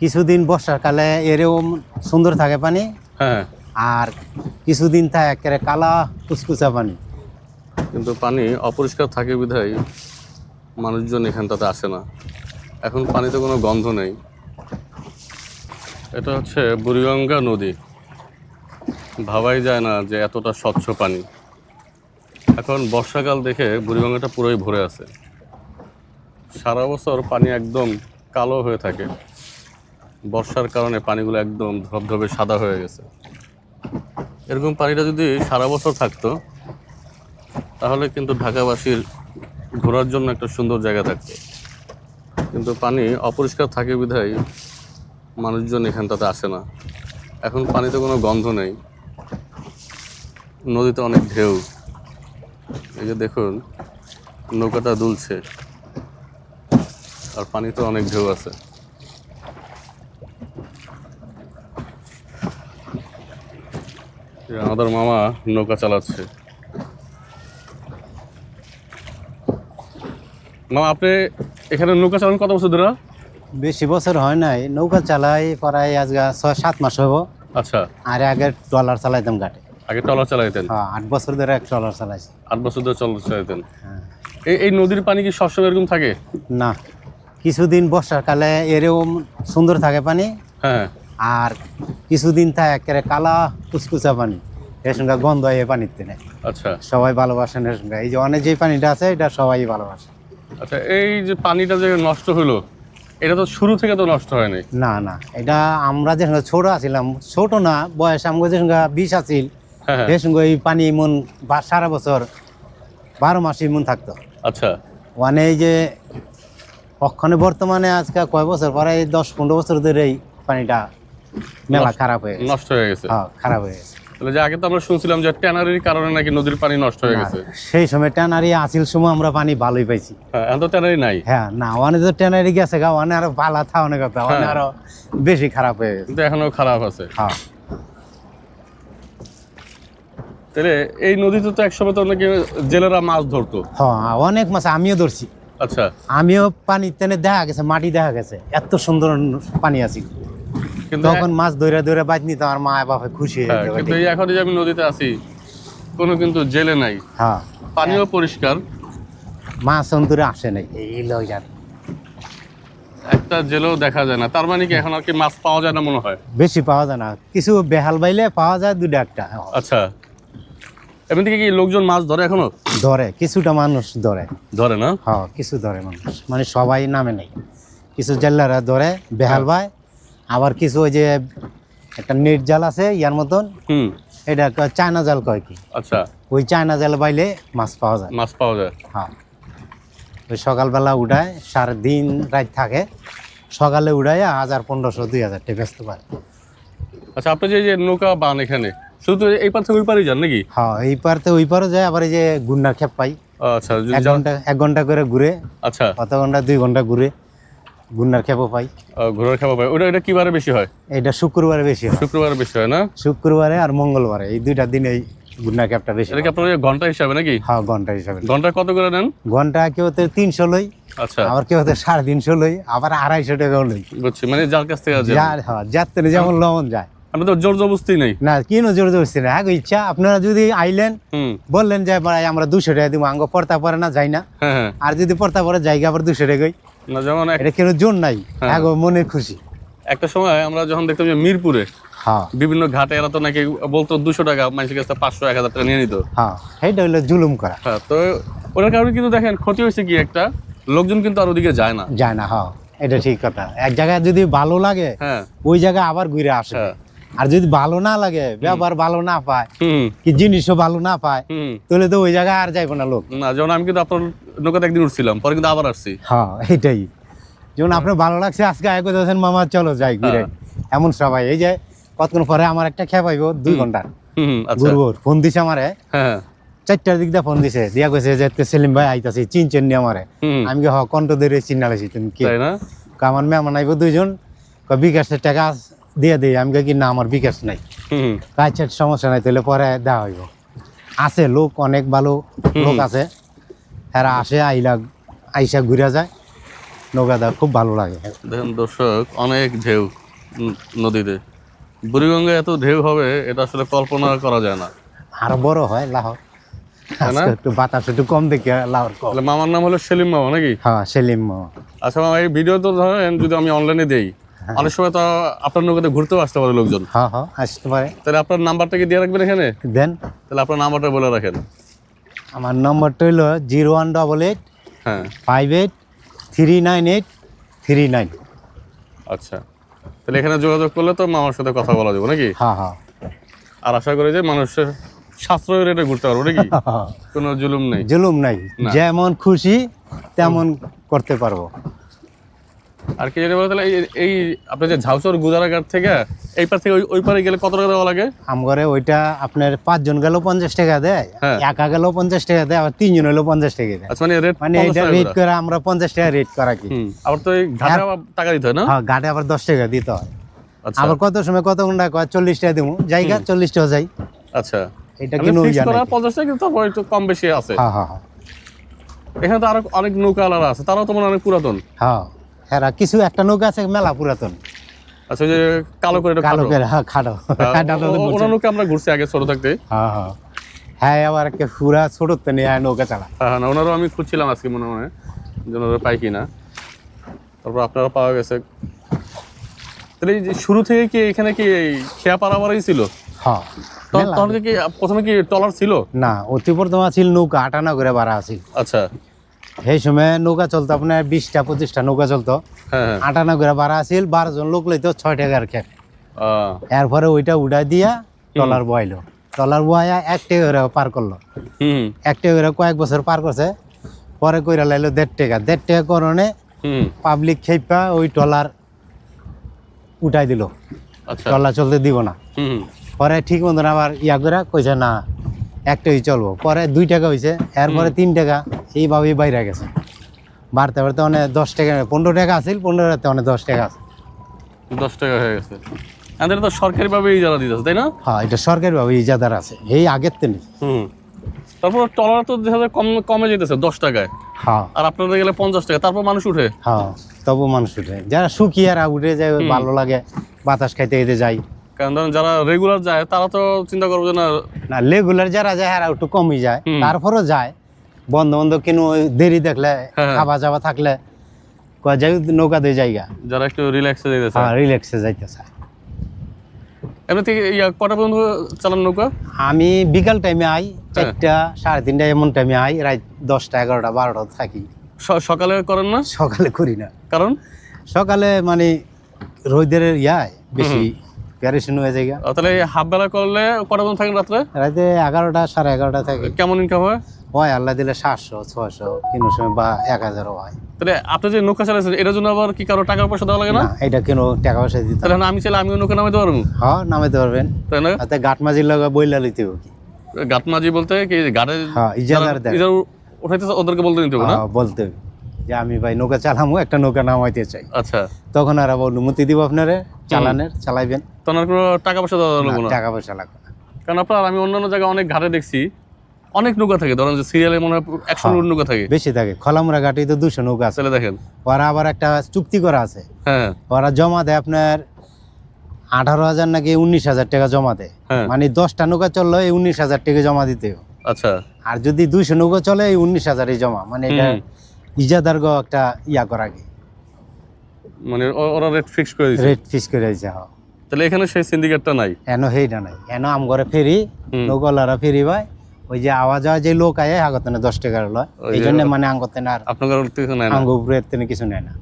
কিছুদিন বর্ষাকালে এরকম সুন্দর থাকে পানি, হ্যাঁ, আর কিছুদিন থাকে একেবারে কালা কুচকুচা পানি। কিন্তু পানি অপরিষ্কার থাকে বিধায় মানুষজন এখানটাতে আসে না। এখন পানিতে কোনো গন্ধ নেই। এটা হচ্ছে বুড়িগঙ্গা নদী। ভাবাই যায় না যে এতটা স্বচ্ছ পানি। এখন বর্ষাকাল দেখে বুড়িগঙ্গাটা পুরোই ভরে আছে। সারা বছর পানি একদম কালো হয়ে থাকে, বর্ষার কারণে পানিগুলো একদম ধবধবে সাদা হয়ে গেছে। এরকম পানিটা যদি সারা বছর থাকতো তাহলে কিন্তু ঢাকাবাসীর ঘোরার জন্য একটা সুন্দর জায়গা থাকতো। কিন্তু পানি অপরিষ্কার থাকে বিধায় মানুষজন এখানটাতে আসে না। এখন পানিতে কোনো গন্ধ নেই, নদীতে অনেক ঢেউ। এই যে দেখুন, নৌকাটা দুলছে আর পানিতে অনেক ঢেউ আছে। আমাদের মামা নৌকা চালাচ্ছে। মামা, আপনি এখানে নৌকা চালান কত বছর ধরে? বেশি বছর হয় নাই, নৌকা চালাই প্রায় আজ 6-7 মাস হইব। আচ্ছা, আর আগে ট্রলার চালাইতাম ঘাটে। আগে ট্রলার চালাইতেন? হ্যাঁ, 8 বছর ধরে এক ট্রলার চালাইছি। 8 বছর ধরে ট্রলার চালাইতেন। হ্যাঁ। এই নদীর পানি কি সবসময় এরকম থাকে? না, কিছুদিন বর্ষাকালে এরকম সুন্দর থাকে পানি, হ্যাঁ, আর কিছুদিন থাকে একেবারে কালা কুচকুচা পানি। এর সঙ্গে গন্ধ হয় এই পানিতে নেই। আচ্ছা সবাই ভালোবাসেন এর সঙ্গে। এই যে অনেক যে পানিটা আছে এটা সবাই ভালোবাসে। আচ্ছা। এই যে পানিটা যে নষ্ট হলো, এটা তো শুরু থেকে তো নষ্ট হয়নি। না না, এটা আমরা যে সঙ্গে ছোট আছিলাম, ছোট না বয়স, আমাকে যে সঙ্গে 20 আছিল, হ্যাঁ হ্যাঁ, এর সঙ্গে এই পানি মন সারা বছর 12 মাসই মন থাকতো। আচ্ছা। মানে এই যে অক্ষণে বর্তমানে আজকে কয় বছর পরে, এই 10-15 বছর ধরে এই পানিটা মেলা খারাপ হয়ে গেছে। নষ্ট হয়ে গেছে। হ্যাঁ, খারাপ হয়ে গেছে। তাহলে যে আগে তো আমরা শুনছিলাম যে ট্যানারির কারণে নাকি নদীর পানি নষ্ট হয়ে গেছে। না, সেই সময় ট্যানারি আসিল সময় আমরা পানি ভালোই পাইছি। হ্যাঁ, এখন তো ট্যানারি নাই। হ্যাঁ, না অনেক তো ট্যানারি গেছে গা, অনেক আরো ভালো থা, অনেক কথা অনেক আরো বেশি খারাপ হয়ে গেছে। কিন্তু এখনো খারাপ আছে। হ্যাঁ, তাহলে এই নদীতে তো একসময় তো নাকি জেলেরা মাছ ধরতো। হ্যাঁ, অনেক মাছ আমিও ধরছি। আচ্ছা, আমিও পানি টেনে দেখা গেছে, মাটি দেখা গেছে, এত সুন্দর পানি আছে। কিন্তু তখন মাছ ধরে ধরে বাইত নিত, আমার মা বাবা খুশি হয়ে হ্যাঁ, যেত। কিন্তু এই এখন যে আমি নদীতে আছি, কোনো কিন্তু জেলে নাই, হ্যাঁ, পানিও পরিষ্কার, মাছ অন্তরে আসে নাই, এই লই যার একটা জেলেও দেখা যায় না। তার মানে কি এখন আর কি মাছ পাওয়া যায় না মনে হয়? বেশি পাওয়া যায় না, কিছু বেহাল বাইলে পাওয়া যায় 2-1টা। আচ্ছা, এমনি থেকে কি লোকজন মাছ ধরে এখনো? ধরে, কিছুটা মানুষ ধরে। ধরে না? হ্যাঁ, কিছু ধরে মানুষ, মানে সবাই নামে নেই। কিছু জেলারা ধরে বেহাল ভাই, আবার কিছু ওই যে একটা নেট জাল আছে ইয়ার মতন, হুম, এটা চায়না জাল কয় কি, আচ্ছা, ওই চায়না জাল বাইলে মাছ পাওয়া যায়। মাছ পাওয়া যায়। হ্যাঁ, ওই সকালবেলা উঠায়, সারাদিন রাত থাকে, সকালে উঠায় 1000, 1500, 2000 টাকা বেচতে পারে। আচ্ছা, আপনি যে নৌকা বান এখানে শুধু এই পার থেকে ওই পারই যান নাকি? হ্যাঁ, এই পারতে ওই পারও যায়, আবার এই যে গুন্ডার খেপ পাই, আচ্ছা, 1 ঘন্টা করে ঘুরে, আচ্ছা, কত ঘন্টা 2 ঘন্টা ঘুরে গুন্ডার খেপও পাই। ঘোড়ার খাওয়া পায়। এটা কিবারে বেশি হয়? এটা শুক্রবারে বেশি হয়, শুক্রবারে বেশি হয় না? শুক্রবারে আর মঙ্গলবারে, এই 2টা দিন এই গুন্ডার খেপটা বেশি এটা কি হয়। আপনার ঘন্টা হিসাবে নাকি? হ্যাঁ, ঘন্টা হিসাবে। ঘন্টা কত করে নেন? ঘন্টা কেউ 300 লই, আচ্ছা, আবার কেউ 350 লই, আবার 250 টাকাও লই। বুঝছি, মানে যার কাছ থেকে আছে। যার, হ্যাঁ, যাতে যেমন লবণ যায়। আপনি তো জোর জবরদস্তি নেই। না, কেন জোর জবরদস্তি না, আগে ইচ্ছা। আপনারা যদি আইলেন, হুম, বললেন যে ভাই আমরা 200 টাকা দিব, আঙ্গ পড়তা পরে না যাই না, হ্যাঁ হ্যাঁ, আর যদি পড়তা পরে জায়গা আবার 200 টাকাই, না যেমন এটা কেন জোর নাই, হ্যাঁ। আগে মনের খুশি। একটা সময় আমরা যখন দেখতাম যে মিরপুরে হ্যাঁ বিভিন্ন ঘাটে এরা তো নাকি বলতো 200 টাকা, মানুষের কাছে 500-1000 টাকা নিয়ে নিত। হ্যাঁ, সেইটা হইলো জুলুম করা। হ্যাঁ, তো ওটার কারণে কিন্তু দেখেন ক্ষতি হয়েছে কি, একটা লোকজন কিন্তু আর ওদিকে যায় না। যায় না, হ্যাঁ, এটা ঠিক কথা। এক জায়গায় যদি ভালো লাগে, হ্যাঁ ওই জায়গায় আবার ঘুরে আসে। হ্যাঁ, আর যদি ভালো না লাগে, ব্যবহার ভালো না পায়, হুম কি জিনিসও ভালো না পায়, হুম, তাহলে তো ওই জায়গায় আর যাইবো না লোক। না যেমন আমি কিন্তু আপনার নৌকাতে একদিন উঠছিলাম, পরে কিন্তু আবার আসছি। হ্যাঁ, এইটাই। যেমন আপনার ভালো লাগছে, আজকে আয় করতেছেন মামা চলো যাই ঘুরে, এমন সবাই। এই যে কতক্ষণ পরে আমার একটা খেপ আইব 2 ঘন্টার, হুম, আচ্ছা, ঘুরবো। ফোন দিছে আমারে, হ্যাঁ 4টার দিক দিয়ে ফোন দিছে, দিয়া কইছে যে সেলিম ভাই আইতাছি, চিনছেন নি আমারে? হুম, আমি কণ্ঠ ধরে চিন্না লাইছি, তুমি কি? তাই না? আমার মেহমান আইব 2জন, বিকাশের টাকা দিয়ে দিই। আমি কি না, আমার বিকাশ নাই। হুম, কাছে সমস্যা নাই, তাহলে পরে দেওয়া হইব। আছে লোক, অনেক ভালো লোক আছে, এরা আসে, আইসা ঘুরে যায়। নৌকা দেওয়া খুব ভালো লাগে। দেখেন দর্শক, অনেক ঢেউ নদীতে। বুড়িগঙ্গায় এত ঢেউ হবে এটা আসলে কল্পনা করা যায় না। আরো বড় হয় লাহোর, তাই না? আজকে একটু বাতাস একটু কম দেখে লাহোর কম। তাহলে মামার নাম হলো সেলিম মামা নাকি? হ্যাঁ সেলিম মামা। আচ্ছা মামা, এই ভিডিও তো ধরেন যদি আমি অনলাইনে দেই, অনেক সময় তো আপনার নৌকাতে ঘুরতেও আসতে পারে লোকজন। হ্যাঁ হ্যাঁ আসতে পারে। তাহলে আপনার নাম্বারটা কি দিয়ে রাখবেন এখানে? দেন। তাহলে আপনার নাম্বারটা বলে রাখেন। আমার নম্বরটা হলো 0188 হ্যাঁ 58 398 39। আচ্ছা, তাহলে এখানে যোগাযোগ করলে তো মামার সাথে কথা বলা যাবে নাকি? হ্যাঁ হ্যাঁ আর আশা করি যে মানুষের সাশ্রয় রেটে ঘুরতে পারবো নাকি? কোনো জুলুম নেই। জুলুম নাই, না। যেমন খুশি তেমন করতে পারবো। আর কি জানি বলে, তাহলে এই আপনি যে ঝাউচর গুদারাঘাট থেকে এই পার থেকে ওই পারে গেলে কত টাকা দেওয়া লাগে? আমগরে ওইটা আপনার 5 জন গেলেও 50 টাকা দেয়, হ্যাঁ। একা গেলেও 50 টাকা দেয়, আবার 3 জন হলেও 50 টাকা দেয়। আচ্ছা, মানে রেট মানে এটা রেট করে আমরা 50 টাকা রেট করা কি। আবার তো এই ঘাটে আবার টাকা দিতে হয় না? হ্যাঁ ঘাটে আবার 10 টাকা দিতে হয়। আচ্ছা আবার কত সময় কত ঘন্টা কয় 40 টাকা দেবো, জায়গা 40 টাকা যাই। আচ্ছা, এটা মানে কিনো fixed জানা করা কি? 50 টাকা, কিন্তু তারপর একটু কম বেশি আছে। হ্যাঁ হ্যাঁ হ্যাঁ এখানে তো আরো অনেক নৌকা আলাদা আছে, তারাও তো মনে হয় অনেক পুরাতন। হ্যাঁ হ্যাঁ কিছু একটা নৌকা আছে মেলা পুরাতন, আচ্ছা, ওই যে কালো করে একটা কালো খাটো। করে, হ্যাঁ খাটো। খাটো তো বলছে। ওনার নৌকা আমরা ঘুরছি আগে ছোট থাকতে। হ্যাঁ হ্যাঁ হ্যাঁ আবার একটা পুরা ছোট তো নিয়ে নৌকা চালা। হ্যাঁ না, ওনারও আমি খুঁজছিলাম আজকে, মনে হয় যে ওনারা পাই কিনা। তারপর আপনারা পাওয়া গেছে। তাহলে এই যে শুরু থেকে কি এখানে কি এই খেয়া পারাবারই ছিল? হ্যাঁ মেলা। তখন কি প্রথমে কি ট্রলার ছিল? না অতি প্রথমে ছিল নৌকা, 58 করে ভাড়া আছিল। আচ্ছা, সেই সময় নৌকা চলতো আপনার 20টা 25টা নৌকা চলতো, হ্যাঁ হ্যাঁ 58 করে ভাড়া আছিল, 12 জন লোক লইতো 6 টাকার খেপ। আহ, এরপরে ওইটা উড়াই দিয়া ট্রলার বয়াইলো, ট্রলার বয়া 1 টাকা করে পার করলো, হুম 1 টাকা করে কয়েক বছর পার করছে। পরে কইরা লাইলো 1.5 টাকা, 1.5 টাকা করণে হুম পাবলিক খেপা ওই ট্রলার উঠাই দিল, আচ্ছা, ট্রলার চলতে দিব না। হুম পরে ঠিক মতন আবার ইয়া করে কইছে না একটাই চলবো, পরে 2 টাকা হয়েছে, এরপরে 3 টাকা, এইভাবেই বাইরে গেছে। বাড়তে বাড়তে অনেক 10 টাকা 15 টাকা আছিল, 15 টাকাতে অনেক 10 টাকা আছে। 10 টাকা হয়ে গেছে। আমাদের তো সরকারিভাবে ইজারা দিতেছে, তাই না? হ্যাঁ এটা সরকারিভাবে ইজাদার আছে, এই আগের তো নেই। হুম। তারপর ট্রলার তো দেখা যায় কমে যেতেছে 10 টাকায়, হ্যাঁ আর আপনাদের গেলে 50 টাকা, তারপর মানুষ উঠে। হ্যাঁ তবু মানুষ উঠে, যারা শুকিয়ারা উঠে যায়, ভালো লাগে বাতাস খাইতে খাইতে যায়। কারণ ধরেন যারা রেগুলার যায় তারা তো চিন্তা করবে যে না। না রেগুলার যারা যায় এরা একটু কমই যায়, হুম। তারপরও যায়। বন্ধ বন্ধ কিনো দেরি দেখলে, হ্যাঁ। খাওয়া যাওয়া থাকলে কয় যাই নৌকা দিয়ে জায়গা, যারা একটু রিল্যাক্সে যেতেছে। হ্যাঁ রিল্যাক্সে যাইতে চায়। এমনি থেকে কটা পর্যন্ত চালান নৌকা? আমি বিকাল টাইমে আই, হ্যাঁ। 4টা 3:30 এমন টাইমে আই, রাত 10টা 11টা 12টা থাকি। সকালে করেন না? সকালে করি না, কারণ সকালে মানে রোদের ইয়ায় বেশি প্যারেশন হয়ে যায়। তাহলে হাফ বেলা করলে কটা পর্যন্ত থাকেন রাত্রে? রাতে 11টা 11:30 থাকে। কেমন ইনকাম হয়? হয় আল্লাহ দিলে 700 600 কোনো সময় বা 1000 হয়। তাহলে আপনি যে নৌকা চালাচ্ছেন এটার জন্য আবার কি কারো টাকা পয়সা দেওয়া লাগে না? না এটা কেন টাকা পয়সা দিতে হয়? তাহলে আমি চাইলে আমিও নৌকা নামাইতে পারবো, হ্যাঁ নামাইতে পারবেন, তাই না? তাতে গাট মাঝির লগে বইলা লইতে হবে কি। গাট মাঝি বলতে কি গাড়ে হ্যাঁ ইজাদার দেয়, ইজারা উঠাইতেছে ওদেরকে বলতে নিতে হবে না? হ্যাঁ, বলতে হবে যে আমি ভাই নৌকা চালামু, একটা নৌকা নামাইতে চাই। আচ্ছা, তখন আর অনুমতি দিব আপনারে চালানের, চালাইবেন। তখন আর কোনো টাকা পয়সা দেওয়া না, লাগবে না? টাকা পয়সা লাগবে না। কারণ আপনার আমি অন্যান্য জায়গায় অনেক ঘাটে দেখছি অনেক নৌকা থাকে, ধরেন যে সিরিয়ালে মনে হয় 100 নৌকা থাকে। বেশি থাকে, খলামুড়া ঘাটে তো 200 নৌকা আছে। তাহলে দেখেন, ওরা আবার একটা চুক্তি করা আছে, হ্যাঁ ওরা জমা দেয় আপনার 18,000 নাকি 19,000 টাকা জমা দেয়। হ্যাঁ। মানে 10টা নৌকা চললো এই 19,000 টাকা জমা দিতে হবে। আচ্ছা, আর যদি 200 নৌকা চলে এই 19,000 জমা, মানে এটা হুম। ইজাদার একটা ইয়া করা কি মানে ওরা রেট ফিক্স করে দিচ্ছে। রেট ফিক্স করে দিয়েছে। হ্যাঁ তাহলে এখানে সেই সিন্ডিকেটটা নাই। এনো সেইটা নাই, এনো আম ঘরে ফেরি হুম। নৌকালারা ফেরি ভাই, ওই যে আওয়াজ হয় যে লোক আয় আগত 10 টাকা লয়, ওই এই যে- জন্য মানে আঙ্গতে না আর আপনার কিছু নাই না? আঙ্গ উপরে তেনে কিছু নেয় না।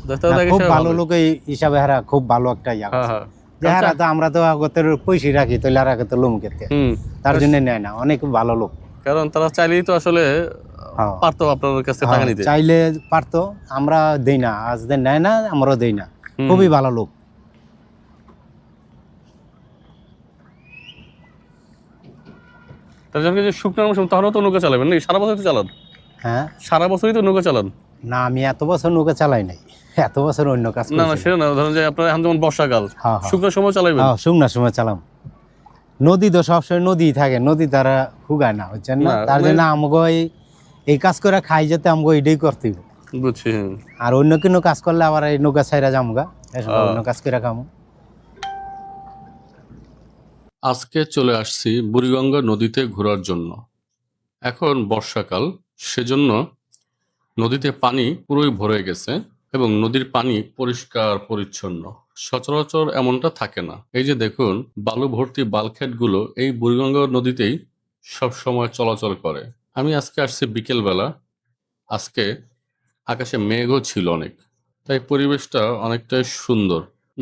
দেখতে দেখে খুব সে ভালো ভালো। লোক এই হিসাবে হারা খুব ভালো একটা ইয়া হ্যাঁ করছে। হ্যাঁ যে হারা তো আমরা তো আগতের পয়সা রাখি তো লারাকে তো লুম কেতে, হুম। তার জন্য নেয় না, অনেক ভালো লোক। কারণ তারা চাইলেই তো আসলে হ্যাঁ। পারতো আপনার কাছে টাকা হ্যাঁ, নিতে। চাইলে পারতো, আমরা দেই না, আজ দেন নেয় না, আমরাও দেই না। হুম। খুবই ভালো লোক। তার জন্য যে শুকনো মৌসুম তাহলেও তো নৌকা চালাবেন নাকি? সারা বছর তো চালান? হ্যাঁ সারা বছরই তো নৌকা চালান? না আমি এত বছর নৌকা চালাই নাই, এত বছর অন্য কাজ না না, করছি। সেটা না, ধরেন যে আপনার এখন যেমন বর্ষাকাল, হ্যাঁ, হ্যাঁ। শুকনো সময় চালাবেন। হ্যাঁ শুকনার সময় চালাম, নদী তো সবসময় নদী থাকে, নদী তারা হুগায় না, বুঝছেন না? না, তার মানে- জন্য আমাকে এই কাজ করে খাই যেতে আমাকে এটাই করতে হবে। বুঝছি। আর অন্য কোনো কাজ করলে আবার এই নৌকা ছাইরা যামগা, এসব আহ, অন্য কাজ করে খামু। আজকে চলে আসছি বুড়িগঙ্গা নদীতে ঘোরার জন্য। এখন বর্ষাকাল, সেজন্য নদীতে পানি পুরোই ভরে গেছে এবং নদীর পানি পরিষ্কার পরিচ্ছন্ন। সচরাচর এমনটা থাকে না। এই যে দেখুন, বালু ভর্তি বালখেটগুলো এই বুড়িগঙ্গা নদীতেই সব সময় চলাচল করে। আমি আজকে আসছি বিকেলবেলা। আজকে আকাশে মেঘও ছিল অনেক, তাই পরিবেশটা অনেকটাই সুন্দর।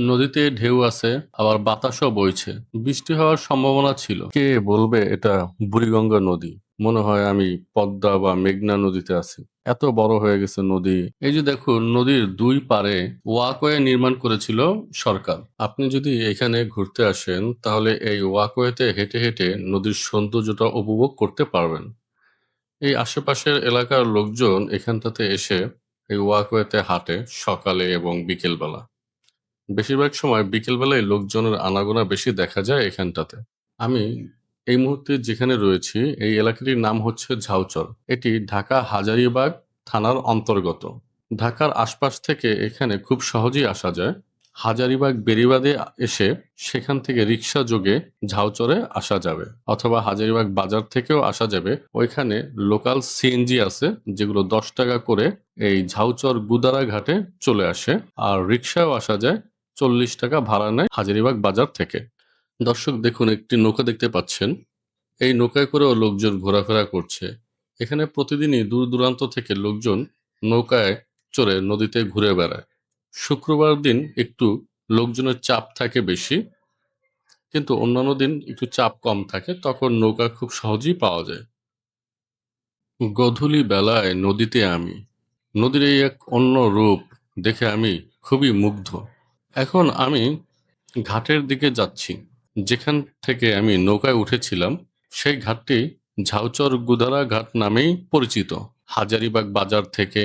নদীতে ঢেউ আছে, আবার বাতাসও বইছে। বৃষ্টি হওয়ার সম্ভাবনা ছিল। কে বলবে এটা বুড়িগঙ্গা নদী? মনে হয় আমি পদ্মা বা মেঘনা নদীতে আছি। এত বড় হয়ে গেছে নদী। এই যে দেখুন, নদীর দুই পারে ওয়াকওয়ে নির্মাণ করেছিল সরকার। আপনি যদি এখানে ঘুরতে আসেন, তাহলে এই ওয়াকওয়েতে হেঁটে হেঁটে নদীর সৌন্দর্যটা উপভোগ করতে পারবেন। এই আশেপাশের এলাকার লোকজন এখানটাতে এসে এই ওয়াকওয়েতে হাঁটে সকালে এবং বিকেলবেলা। বেশিরভাগ সময় বিকেলবেলায় লোকজনের আনাগোনা বেশি দেখা যায় এখানটাতে। আমি এই মুহূর্তে যেখানে রয়েছি, এই এলাকাটির নাম হচ্ছে ঝাউচর। এটি ঢাকা হাজারীবাগ থানার অন্তর্গত। ঢাকার আশপাশ থেকে এখানে খুব সহজেই আসা যায়। হাজারীবাগ বেড়িবাঁধে এসে সেখান থেকে রিক্সা যোগে ঝাউচরে আসা যাবে, অথবা হাজারীবাগ বাজার থেকেও আসা যাবে। ওইখানে লোকাল সিএনজি আছে, যেগুলো 10 টাকা করে এই ঝাউচর গুদারা ঘাটে চলে আসে। আর রিক্সাও আসা যায়, 40 টাকা ভাড়া নেয় হাজারীবাগ বাজার থেকে। দর্শক দেখুন, একটি নৌকা দেখতে পাচ্ছেন। এই নৌকায় করেও লোকজন ঘোরাফেরা করছে। এখানে প্রতিদিনই দূর দূরান্ত থেকে লোকজন নৌকায় চড়ে নদীতে ঘুরে বেড়ায়। শুক্রবার দিন একটু লোকজনের চাপ থাকে বেশি, কিন্তু অন্যান্য দিন একটু চাপ কম থাকে, তখন নৌকা খুব সহজেই পাওয়া যায়। গধূলি বেলায় নদীতে আমি, নদীর এই এক অন্য রূপ দেখে আমি খুবই মুগ্ধ। এখন আমি ঘাটের দিকে যাচ্ছি। যেখান থেকে আমি নৌকায় উঠেছিলাম, সেই ঘাটটি ঝাউচর গুদারা ঘাট নামেই পরিচিত। হাজারীবাগ বাজার থেকে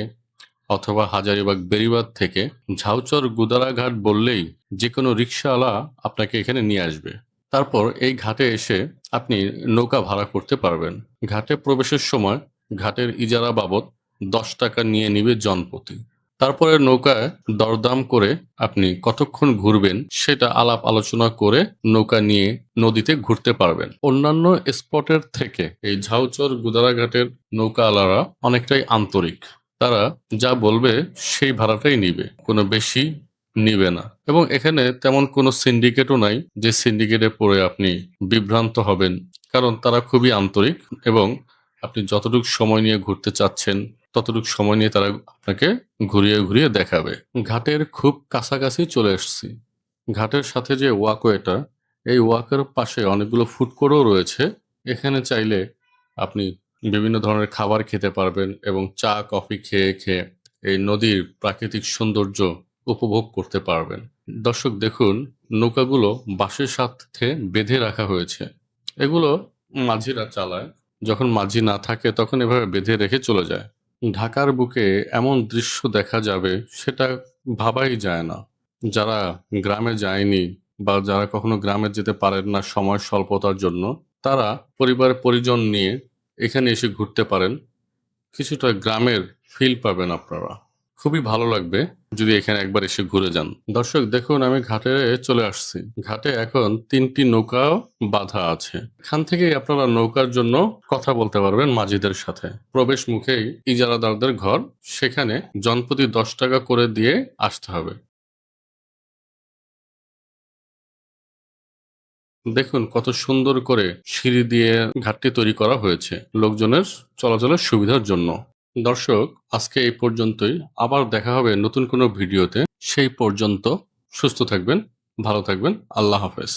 অথবা হাজারীবাগ বেড়িবাঁধ থেকে ঝাউচর গুদারা ঘাট বললেই যে কোনো রিক্সাওয়ালা আপনাকে এখানে নিয়ে আসবে। তারপর এই ঘাটে এসে আপনি নৌকা ভাড়া করতে পারবেন। ঘাটে প্রবেশের সময় ঘাটের ইজারা বাবদ 10 টাকা নিয়ে নিবে জনপ্রতি। তারপরে নৌকায় দরদাম করে আপনি কতক্ষণ ঘুরবেন সেটা আলাপ আলোচনা করে নৌকা নিয়ে নদীতে ঘুরতে পারবেন। অন্যান্য স্পটের থেকে এই ঝাউচর গুদারাঘাটের নৌকাওয়ালারা অনেকটাই আন্তরিক। তারা যা বলবে সেই ভাড়াটাই নিবে, কোনো বেশি নিবে না। এবং এখানে তেমন কোনো সিন্ডিকেটও নাই যে সিন্ডিকেটে পড়ে আপনি বিভ্রান্ত হবেন, কারণ তারা খুবই আন্তরিক এবং আপনি যতটুকু সময় নিয়ে ঘুরতে চাচ্ছেন ততটুকু সময় নিয়ে তারা আপনাকে ঘুরিয়ে ঘুরিয়ে দেখাবে। ঘাটের খুব কাছাকাছি চলে এসেছি। ঘাটের সাথে যে ওয়াকওয়েটা, এই ওয়াকের পাশে অনেকগুলো ফুড কোর্টও রয়েছে। এখানে চাইলে আপনি বিভিন্ন ধরনের খাবার খেতে পারবেন এবং চা কফি খেয়ে খেয়ে এই নদীর প্রাকৃতিক সৌন্দর্য উপভোগ করতে পারবেন। দর্শক দেখুন, নৌকাগুলো বাঁশের সাথে বেঁধে রাখা হয়েছে। এগুলো মাঝিরা চালায়। যখন মাঝি না থাকে তখন এভাবে বেঁধে রেখে চলে যায়। ঢাকার বুকে এমন দৃশ্য দেখা যাবে সেটা ভাবাই যায় না। যারা গ্রামে যায়নি বা যারা কখনো গ্রামে যেতে পারেন না সময় স্বল্পতার জন্য, তারা পরিবার পরিজন নিয়ে এখানে এসে ঘুরতে পারেন। কিছুটা গ্রামের ফিল পাবেন আপনারা। খুবই ভালো লাগবে যদি এখানে একবার এসে ঘুরে যান। দর্শক দেখুন, আমি ঘাটে চলে আসছি। ঘাটে এখন 3টি নৌকাও বাঁধা আছে। এখান থেকেই আপনারা নৌকার জন্য কথা বলতে পারবেন মাঝিদের সাথে। প্রবেশ মুখেই ইজারাদারদের ঘর, সেখানে জনপ্রতি 10 টাকা করে দিয়ে আসতে হবে। দেখুন কত সুন্দর করে সিঁড়ি দিয়ে ঘাটটি তৈরি করা হয়েছে লোকজনের চলাচলের সুবিধার জন্য। দর্শক, আজকে এই পর্যন্তই। আবার দেখা হবে নতুন কোনো ভিডিওতে। সেই পর্যন্ত সুস্থ থাকবেন, ভালো থাকবেন। আল্লাহ হাফেজ।